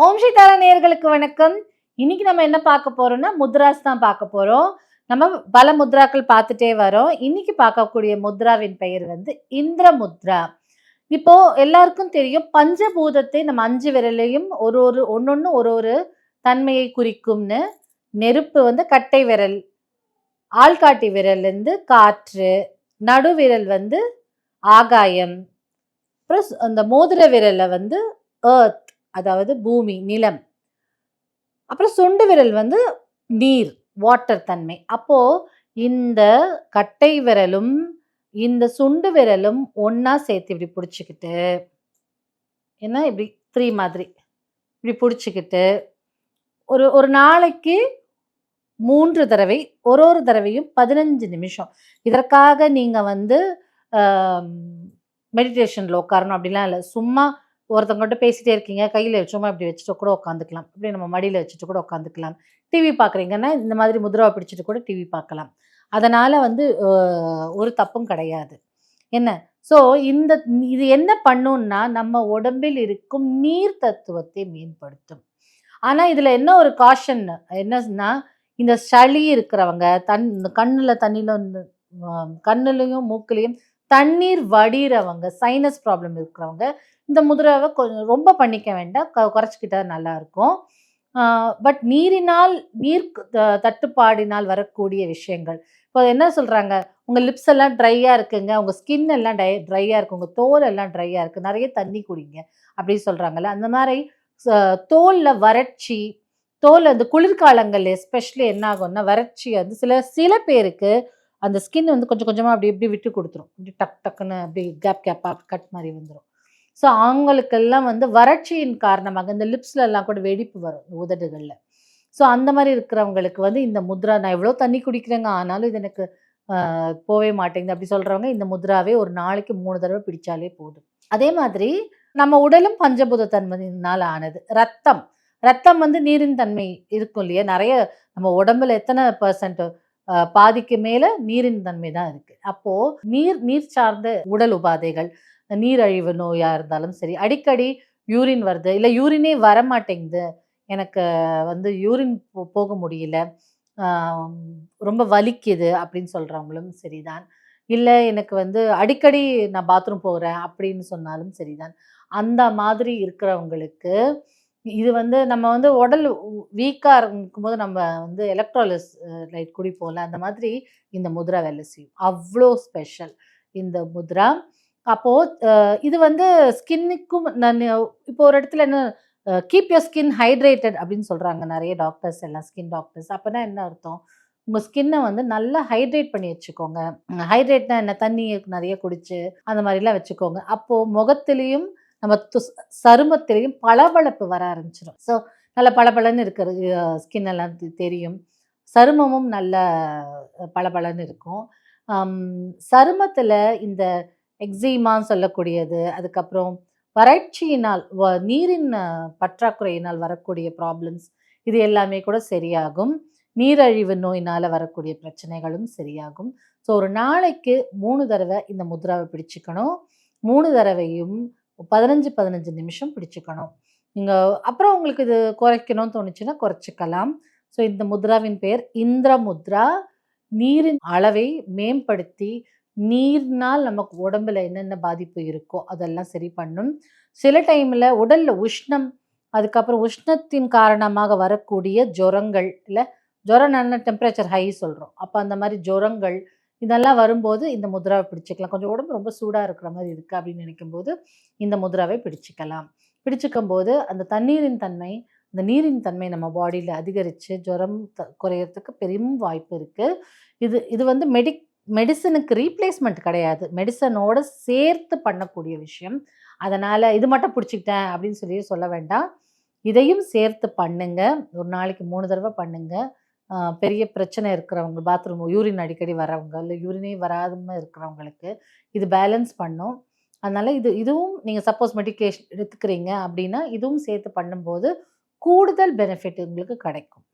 ஓம் ஸ்ரீ தாரா நேயர்களுக்கு வணக்கம். இன்னைக்கு நம்ம என்ன பார்க்க போறோம்னா, முத்ராஸ் தான் பார்க்க போறோம். நம்ம பல முத்ராக்கள் பார்த்துட்டே வரோம். இன்னைக்கு பார்க்கக்கூடிய முத்ராவின் பெயர் வந்து இந்திர முத்ரா. இப்போ எல்லாருக்கும் தெரியும் பஞ்சபூதத்தை நம்ம 5 விரலையும் ஒண்ணொண்ணு ஒரு தன்மையை குறிக்கும்னு. நெருப்பு வந்து கட்டை விரல், ஆள்காட்டி விரல் வந்து காற்று, நடுவிரல் வந்து ஆகாயம், அப்புறம் அந்த மோதிர விரல்ல வந்து எர்த் அதாவது பூமி, நிலம். அப்புறம் சுண்டு விரல் வந்து நீர், வாட்டர் தன்மை. அப்போ இந்த கட்டை விரலும், இந்த சுண்டு விரலும் ஒண்ணா சேர்த்து இப்படி புடிச்சுக்கிட்டு, ஏன்னா இப்படி 3 மாதிரி இப்படி புடிச்சுக்கிட்டு, ஒரு ஒரு நாளைக்கு 3 தடவை, ஒரு தடவையும் 15 நிமிஷம். இதற்காக நீங்க வந்து அ மெடிடேஷன்ல உட்காரணும் அப்படிலாம் இல்ல. சும்மா ஒருத்தவங்ககிட்ட பேசிட்டே இருக்கீங்க, கையில சும்மா இப்படி வச்சுட்டு கூட உட்காந்துக்கலாம். இப்படி நம்ம மடியில வச்சுட்டு கூட உட்காந்துக்கலாம். டிவி பார்க்குறீங்கன்னா, இந்த மாதிரி முத்ராவ பிடிச்சிட்டு கூட டிவி பார்க்கலாம். அதனால வந்து ஒரு தப்பும் கிடையாது. என்ன? ஸோ இது என்ன பண்ணும்னா, நம்ம உடம்பில் இருக்கும் நீர் தத்துவத்தை மேம்படுத்தும். ஆனா, இதுல என்ன ஒரு காஷன் என்னன்னா, இந்த சளி இருக்கிறவங்க, கண்ணுல தண்ணில கண்ணுலயும், மூக்குலயும் தண்ணீர் வடியிறவங்க, சைனஸ் ப்ராப்ளம் இருக்கிறவங்க, இந்த முத்ராவ கொஞ்சம் ரொம்ப பண்ணிக்க வேண்டாம். குறைச்சுக்கிட்டா நல்லாயிருக்கும். பட் நீர் தட்டுப்பாடினால் வரக்கூடிய விஷயங்கள். இப்போ என்ன சொல்றாங்க, உங்க லிப்ஸ் எல்லாம் ட்ரையா இருக்குங்க, உங்க ஸ்கின் எல்லாம் ட்ரையா இருக்கு, உங்க தோல் எல்லாம் ட்ரையா இருக்கு, நெறைய தண்ணி குடிங்க அப்படின்னு சொல்றாங்கல்ல. அந்த மாரி தோல்ல வறட்சி, தோல் அந்த குளிர்காலங்கள்ல எஸ்பெஷலி என்ன ஆகும்னா, வறட்சி வந்து சில பேருக்கு அந்த ஸ்கின் வந்து கொஞ்சம் கொஞ்சமா அப்படி இப்படி விட்டு குடுத்துரும். அப்படி டக் டக்குன்னு அப்படி கேப்பா கட் மாரி வந்துரும். ஸோ அவங்களுக்கெல்லாம் வந்து வறட்சியின் காரணமாக இந்த லிப்ஸ்ல எல்லாம் கூட வெடிப்பு வரும் உதடுகள்ல. ஸோ அந்த மாரி இருக்கிறவங்களுக்கு வந்து இந்த முத்ரா நான் எவ்வளோ தண்ணி குடிக்கிறேங்க, ஆனாலும் இது எனக்கு போவே மாட்டேங்குது அப்படி சொல்றவங்க இந்த முத்ராவே ஒரு நாளைக்கு 3 தடவ பிடிச்சாலே போதும். அதே மாதிரி நம்ம உடலும் பஞ்சபூத தன்மையினால் ஆனது. ரத்தம் வந்து நீரின் தன்மை இருக்கும் இல்லையா? நெறைய நம்ம உடம்புல எத்தன பெர்சென்ட் பாதிக்கு மேல நீரின் தன்மை தான் இருக்கு. அப்போ நீர் சார்ந்த உடல் உபாதைகள், நீரழிவு நோயா இருந்தாலும் சரி, அடிக்கடி யூரின் வருது, இல்ல யூரினே வரமாட்டேங்குது. எனக்கு வந்து யூரின் போக முடியல. ஆ ரொம்ப வலிக்குது அப்படின்னு சொல்றவங்களும் சரிதான். இல்ல எனக்கு வந்து அடிக்கடி நான் பாத்ரூம் போறேன் அப்படின்னு சொன்னாலும் சரிதான். அந்த மாதிரி இருக்கிறவங்களுக்கு இது வந்து நம்ம வந்து உடல் வீக்கா இருக்கும்போது நம்ம வந்து எலக்ட்ராலிஸ் லைட் குடிப்போம்ல, அந்த மாதிரி இந்த முத்ரா வேலை செய்யும். அவ்ளோ ஸ்பெஷல் இந்த முத்ரா. அப்போ இது வந்து ஸ்கின்னுக்கும் இப்போ ஒரு இடத்துல என்ன கீப் யுவர் ஸ்கின் ஹைட்ரேட்டட் அப்படின்னு சொல்றாங்க நெறைய டாக்டர்ஸ் எல்லாம், ஸ்கின் டாக்டர்ஸ். அப்பன்னா என்ன அர்த்தம்? உங்க ஸ்கின்ன வந்து நல்லா ஹைட்ரேட் பண்ணி வச்சுக்கோங்க. ஹைட்ரேட்னா என்ன? தண்ணி நெறைய குடிச்சு, அந்த மாரிலாம் வச்சுக்கோங்க. அப்போ முகத்திலயும் நம்ம சருமத்திலயும் பளபளப்பு வர ஆரம்பிச்சுரும். ஸோ நல்ல பளபளன்னு இருக்கிறது ஸ்கின் எல்லாம் தெரியும். சருமமும் நல்ல பளபளன்னு இருக்கும். அம் சருமத்தில இந்த எக்ஸிமான்னு சொல்லக்கூடியது, அதுக்கப்புறம் வறட்சியினால் நீரின் பற்றாக்குறையினால் வரக்கூடிய ப்ராப்ளம்ஸ் இது எல்லாமே கூட சரியாகும். நீரழிவு நோயினால வரக்கூடிய பிரச்சனைகளும் சரியாகும். ஸோ ஒரு நாளைக்கு 3 தடவ இந்த முத்ராவ பிடிச்சுக்கணும். 3 தடவையும் 15 நிமிஷம் பிடிச்சுக்கணும். நீங்க அப்புறம் உங்களுக்கு இது குறைக்கணும்னு தோணுச்சுன்னா குறைச்சுக்கலாம். ஸோ இந்த முத்ராவின் பெயர் இந்திர முத்ரா. நீரின் அளவை மேம்படுத்தி, நீர்னால் நமக்கு உடம்புல என்னென்ன பாதிப்பு இருக்கோ அதெல்லாம் சரி பண்ணும். சில டைம்ல உடல்ல உஷ்ணம், அதுக்கப்புறம் உஷ்ணத்தின் காரணமாக வரக்கூடிய ஜுரங்கள், இல்ல ஜுரம் நல்ல டெம்பரேச்சர் ஹை சொல்றோம். அப்ப அந்த மாரி ஜுரங்கள் இதெல்லாம் வரும்போது இந்த முத்ராவ பிடிச்சுக்கலாம். கொஞ்சம் உடம்பு ரொம்ப சூடா இருக்கிற மாரி இருக்கு அப்படின்னு நினைக்கும்போது, இந்த முத்ராவை பிடிச்சுக்கலாம். பிடிச்சுக்கும்போது அந்த அந்த நீரின் தன்மை நம்ம பாடியில அதிகரிச்சு ஜுரம் குறையறதுக்கு பெரும் வாய்ப்பு இருக்கு. இது வந்து மெடிசினுக்கு ரீப்ளேஸ்மெண்ட் கிடையாது. மெடிசனோட சேர்த்து பண்ணக்கூடிய விஷயம். அதனால இது மட்டும் பிடிச்சுக்கிட்டேன் அப்படின்னு சொல்ல வேண்டாம். இதையும் சேர்த்து பண்ணுங்க. ஒரு நாளைக்கு 3 தடவ பண்ணுங்க. பெரிய பிரச்சனை இருக்கிறவங்க, பாத்ரூம் யூரின் அடிக்கடி வரவங்க, இல்ல யூரினே வராம இருக்கிறவங்களுக்கு இது பேலன்ஸ் பண்ணும். அதனால இதுவும் நீங்க சப்போஸ் மெடிகேஷன் எடுத்துக்கிறீங்க அப்படின்னா, இதுவும் சேர்த்து பண்ணும்போது கூடுதல் பெனிஃபிட் உங்களுக்கு கிடைக்கும்.